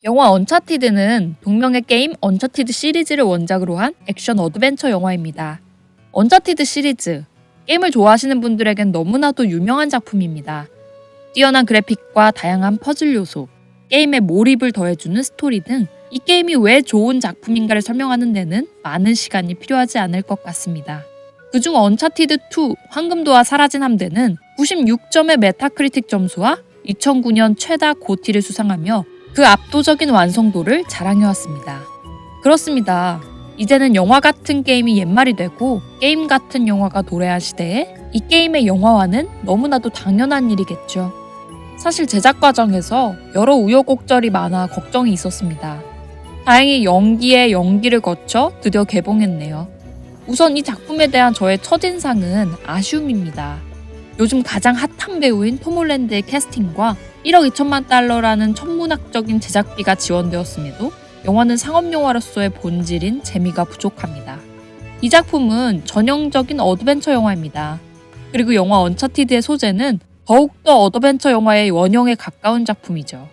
영화 언차티드는 동명의 게임 언차티드 시리즈를 원작으로 한 액션 어드벤처 영화입니다. 언차티드 시리즈, 게임을 좋아하시는 분들에겐 너무나도 유명한 작품입니다. 뛰어난 그래픽과 다양한 퍼즐 요소, 게임에 몰입을 더해주는 스토리 등 이 게임이 왜 좋은 작품인가를 설명하는 데는 많은 시간이 필요하지 않을 것 같습니다. 그중 언차티드2 황금도와 사라진 함대는 96점의 메타크리틱 점수와 2009년 최다 고티를 수상하며 그 압도적인 완성도를 자랑해왔습니다. 그렇습니다. 이제는 영화 같은 게임이 옛말이 되고 게임 같은 영화가 도래한 시대에 이 게임의 영화화는 너무나도 당연한 일이겠죠. 사실 제작 과정에서 여러 우여곡절이 많아 걱정이 있었습니다. 다행히 연기에 연기를 거쳐 드디어 개봉했네요. 우선 이 작품에 대한 저의 첫인상은 아쉬움입니다. 요즘 가장 핫한 배우인 톰 홀랜드의 캐스팅과 1억 2천만 달러라는 천문학적인 제작비가 지원되었음에도 영화는 상업영화로서의 본질인 재미가 부족합니다. 이 작품은 전형적인 어드벤처 영화입니다. 그리고 영화 언차티드의 소재는 더욱더 어드벤처 영화의 원형에 가까운 작품이죠.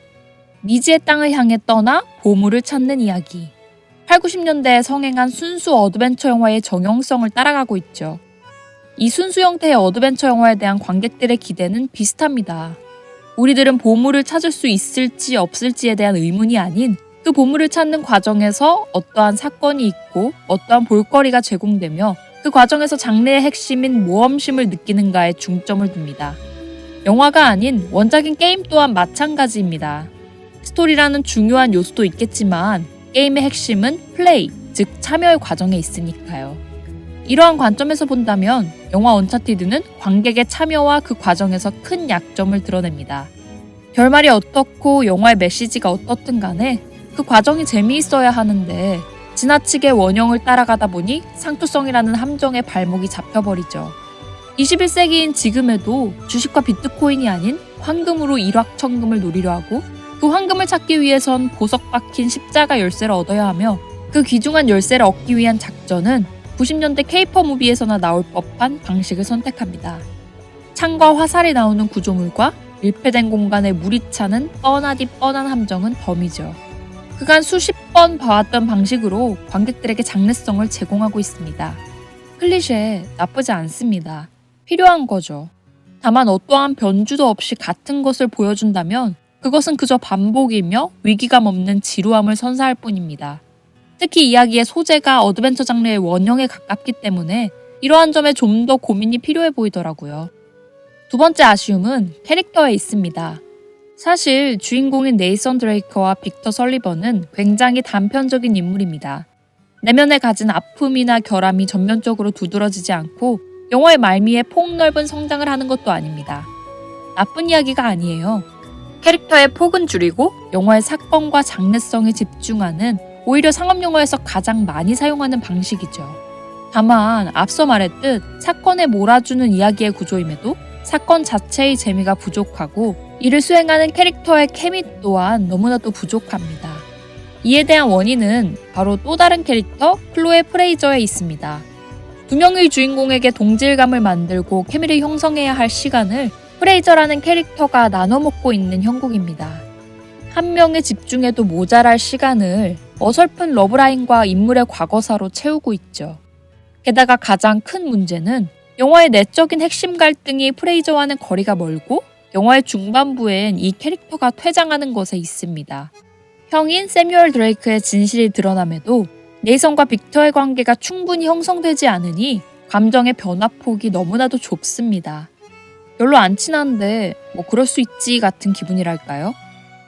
미지의 땅을 향해 떠나 보물을 찾는 이야기. 8, 90년대에 성행한 순수 어드벤처 영화의 정형성을 따라가고 있죠. 이 순수 형태의 어드벤처 영화에 대한 관객들의 기대는 비슷합니다. 우리들은 보물을 찾을 수 있을지 없을지에 대한 의문이 아닌 그 보물을 찾는 과정에서 어떠한 사건이 있고 어떠한 볼거리가 제공되며 그 과정에서 장르의 핵심인 모험심을 느끼는가에 중점을 둡니다. 영화가 아닌 원작인 게임 또한 마찬가지입니다. 스토리라는 중요한 요소도 있겠지만 게임의 핵심은 플레이, 즉 참여의 과정에 있으니까요. 이러한 관점에서 본다면 영화 언차티드는 관객의 참여와 그 과정에서 큰 약점을 드러냅니다. 결말이 어떻고 영화의 메시지가 어떻든 간에 그 과정이 재미있어야 하는데 지나치게 원형을 따라가다 보니 상투성이라는 함정에 발목이 잡혀버리죠. 21세기인 지금에도 주식과 비트코인이 아닌 황금으로 일확천금을 노리려 하고 그 황금을 찾기 위해선 보석 박힌 십자가 열쇠를 얻어야 하며 그 귀중한 열쇠를 얻기 위한 작전은 90년대 케이팝 무비에서나 나올 법한 방식을 선택합니다. 창과 화살이 나오는 구조물과 밀폐된 공간에 물이 차는 뻔하디 뻔한 함정은 덤이죠. 그간 수십 번 봐왔던 방식으로 관객들에게 장르성을 제공하고 있습니다. 클리셰 나쁘지 않습니다. 필요한 거죠. 다만 어떠한 변주도 없이 같은 것을 보여준다면 그것은 그저 반복이며 위기감 없는 지루함을 선사할 뿐입니다. 특히 이야기의 소재가 어드벤처 장르의 원형에 가깝기 때문에 이러한 점에 좀 더 고민이 필요해 보이더라고요. 두 번째 아쉬움은 캐릭터에 있습니다. 사실 주인공인 네이선 드레이커와 빅터 설리번은 굉장히 단편적인 인물입니다. 내면에 가진 아픔이나 결함이 전면적으로 두드러지지 않고 영화의 말미에 폭넓은 성장을 하는 것도 아닙니다. 나쁜 이야기가 아니에요. 캐릭터의 폭은 줄이고 영화의 사건과 장르성에 집중하는 오히려 상업영화에서 가장 많이 사용하는 방식이죠. 다만 앞서 말했듯 사건에 몰아주는 이야기의 구조임에도 사건 자체의 재미가 부족하고 이를 수행하는 캐릭터의 케미 또한 너무나도 부족합니다. 이에 대한 원인은 바로 또 다른 캐릭터 클로에 프레이저에 있습니다. 두 명의 주인공에게 동질감을 만들고 케미를 형성해야 할 시간을 프레이저라는 캐릭터가 나눠 먹고 있는 형국입니다. 한 명에 집중해도 모자랄 시간을 어설픈 러브라인과 인물의 과거사로 채우고 있죠. 게다가 가장 큰 문제는 영화의 내적인 핵심 갈등이 프레이저와는 거리가 멀고 영화의 중반부엔 이 캐릭터가 퇴장하는 것에 있습니다. 형인 세뮤얼 드레이크의 진실이 드러남에도 네이선과 빅터의 관계가 충분히 형성되지 않으니 감정의 변화폭이 너무나도 좁습니다. 별로 안 친한데 뭐 그럴 수 있지 같은 기분이랄까요?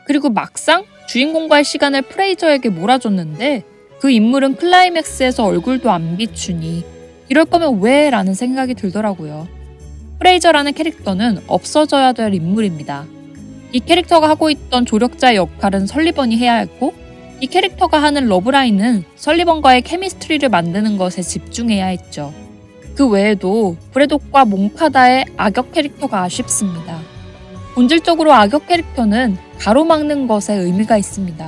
그리고 막상 주인공과의 시간을 프레이저에게 몰아줬는데 그 인물은 클라이맥스에서 얼굴도 안 비추니 이럴 거면 왜? 라는 생각이 들더라고요. 프레이저라는 캐릭터는 없어져야 될 인물입니다. 이 캐릭터가 하고 있던 조력자의 역할은 설리번이 해야 했고 이 캐릭터가 하는 러브라인은 설리번과의 케미스트리를 만드는 것에 집중해야 했죠. 그 외에도 브래독과 몽카다의 악역 캐릭터가 아쉽습니다. 본질적으로 악역 캐릭터는 가로막는 것에 의미가 있습니다.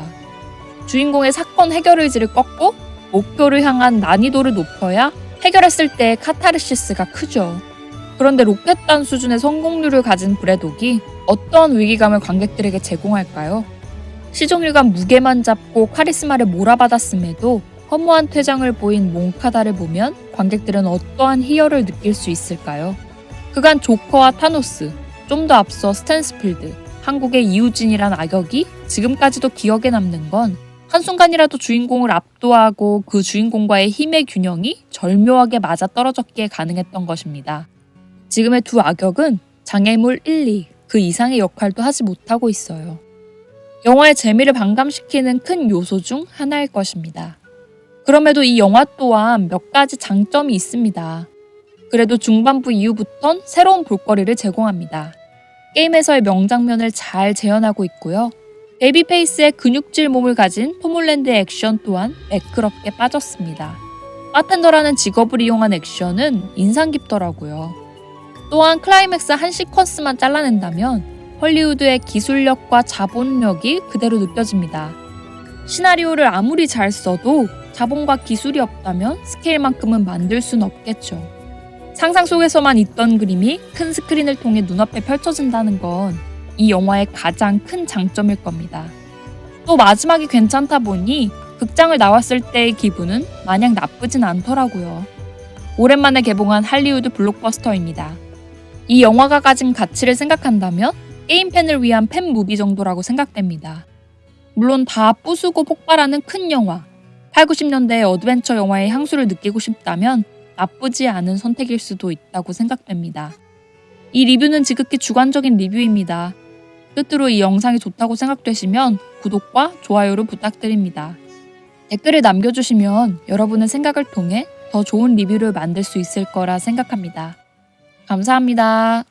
주인공의 사건 해결 의지를 꺾고 목표를 향한 난이도를 높여야 해결했을 때의 카타르시스가 크죠. 그런데 로켓단 수준의 성공률을 가진 브래독이 어떤 위기감을 관객들에게 제공할까요? 시종일관 무게만 잡고 카리스마를 몰아받았음에도 허무한 퇴장을 보인 몽카다를 보면 관객들은 어떠한 희열을 느낄 수 있을까요? 그간 조커와 타노스, 좀 더 앞서 스탠스필드, 한국의 이우진이란 악역이 지금까지도 기억에 남는 건 한순간이라도 주인공을 압도하고 그 주인공과의 힘의 균형이 절묘하게 맞아떨어졌기에 가능했던 것입니다. 지금의 두 악역은 장애물 1, 2, 그 이상의 역할도 하지 못하고 있어요. 영화의 재미를 반감시키는 큰 요소 중 하나일 것입니다. 그럼에도 이 영화 또한 몇 가지 장점이 있습니다. 그래도 중반부 이후부턴 새로운 볼거리를 제공합니다. 게임에서의 명장면을 잘 재현하고 있고요. 베이비페이스의 근육질 몸을 가진 톰 홀랜드의 액션 또한 매끄럽게 빠졌습니다. 바텐더라는 직업을 이용한 액션은 인상 깊더라고요. 또한 클라이맥스 한 시퀀스만 잘라낸다면 헐리우드의 기술력과 자본력이 그대로 느껴집니다. 시나리오를 아무리 잘 써도 자본과 기술이 없다면 스케일만큼은 만들 순 없겠죠. 상상 속에서만 있던 그림이 큰 스크린을 통해 눈앞에 펼쳐진다는 건 이 영화의 가장 큰 장점일 겁니다. 또 마지막이 괜찮다 보니 극장을 나왔을 때의 기분은 마냥 나쁘진 않더라고요. 오랜만에 개봉한 할리우드 블록버스터입니다. 이 영화가 가진 가치를 생각한다면 게임 팬을 위한 팬무비 정도라고 생각됩니다. 물론 다 부수고 폭발하는 큰 영화, 8, 90년대의 어드벤처 영화의 향수를 느끼고 싶다면 나쁘지 않은 선택일 수도 있다고 생각됩니다. 이 리뷰는 지극히 주관적인 리뷰입니다. 끝으로 이 영상이 좋다고 생각되시면 구독과 좋아요를 부탁드립니다. 댓글을 남겨주시면 여러분의 생각을 통해 더 좋은 리뷰를 만들 수 있을 거라 생각합니다. 감사합니다.